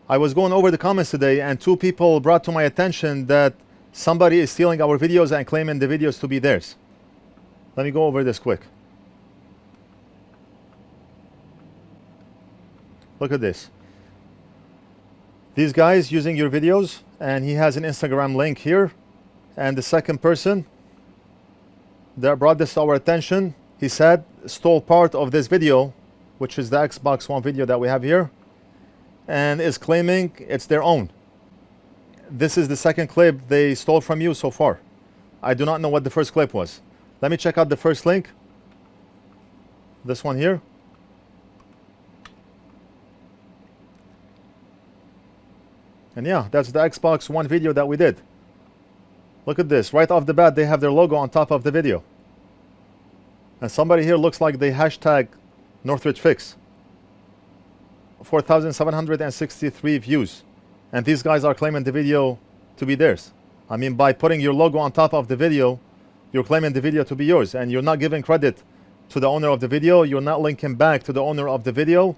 I was going over the comments today and two people brought to my attention that somebody is stealing our videos and claiming the videos to be theirs. Let me go over this quick. Look at this. These guys using your videos, and he has an Instagram link here. And the second person that brought this to our attention, he said, stole part of this video, which is the Xbox One video that we have here, and is claiming it's their own. This is the second clip they stole from you so far. I do not know what the first clip was. Let me check out the first link. This one here. And yeah, that's the Xbox One video that we did. Look at this. Right off the bat, they have their logo on top of the video. And somebody here looks like they hashtag NorthridgeFix. 4,763 views. And these guys are claiming the video to be theirs. I mean, by putting your logo on top of the video, you're claiming the video to be yours. And you're not giving credit to the owner of the video. You're not linking back to the owner of the video.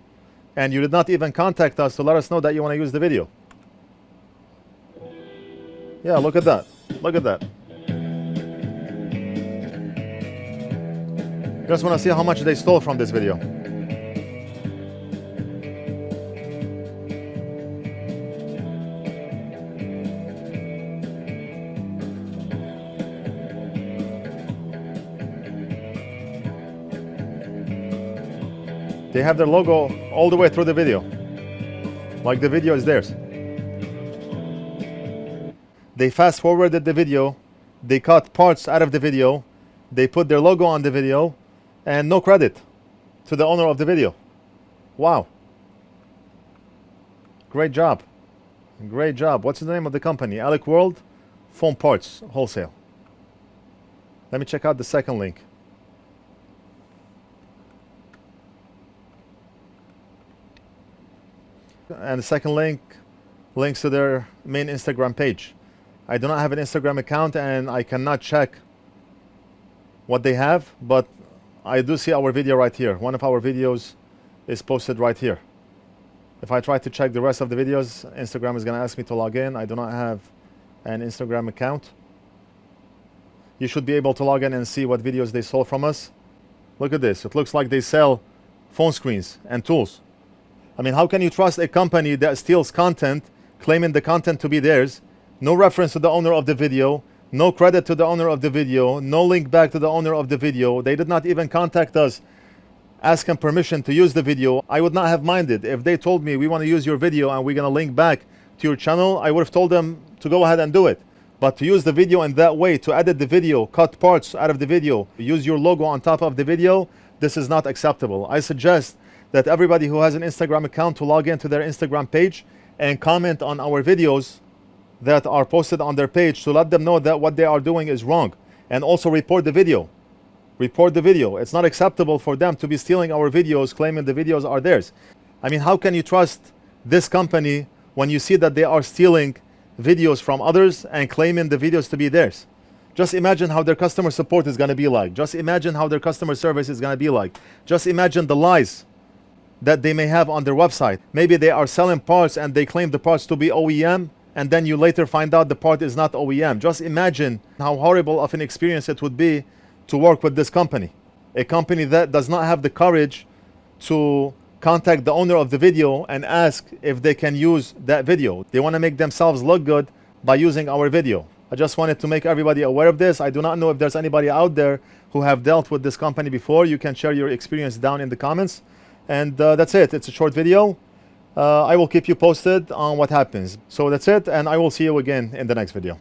And you did not even contact us to let us know that you want to use the video. Yeah, look at that. Look at that. Just want to see how much they stole from this video. They have their logo all the way through the video. Like the video is theirs. They fast forwarded the video, they cut parts out of the video, they put their logo on the video, and no credit to the owner of the video. Wow. Great job. Great job. What's the name of the company? Elekworld Phone Parts Wholesale. Let me check out the second link. And the second link links to their main Instagram page. I do not have an Instagram account and I cannot check what they have, but I do see our video right here. One of our videos is posted right here. If I try to check the rest of the videos, Instagram is going to ask me to log in. I do not have an Instagram account. You should be able to log in and see what videos they sold from us. Look at this. It looks like they sell phone screens and tools. I mean, how can you trust a company that steals content, claiming the content to be theirs? No reference to the owner of the video, no credit to the owner of the video, no link back to the owner of the video. They did not even contact us asking permission to use the video. I would not have minded if they told me we want to use your video and we're going to link back to your channel. I would have told them to go ahead and do it. But to use the video in that way, to edit the video, cut parts out of the video, use your logo on top of the video, this is not acceptable. I suggest that everybody who has an Instagram account to log into their Instagram page and comment on our videos that are posted on their page to let them know that what they are doing is wrong, and also report the video. Report the video. It's not acceptable for them to be stealing our videos, claiming the videos are theirs. I mean, how can you trust this company when you see that they are stealing videos from others and claiming the videos to be theirs? Just imagine how their customer support is going to be like. Just imagine how their customer service is going to be like. Just imagine the lies that they may have on their website. Maybe they are selling parts and they claim the parts to be OEM, and then you later find out the part is not OEM. Just imagine how horrible of an experience it would be to work with this company. A company that does not have the courage to contact the owner of the video and ask if they can use that video. They want to make themselves look good by using our video. I just wanted to make everybody aware of this. I do not know if there's anybody out there who have dealt with this company before. You can share your experience down in the comments. And that's it. It's a short video. I will keep you posted on what happens. So that's it, and I will see you again in the next video.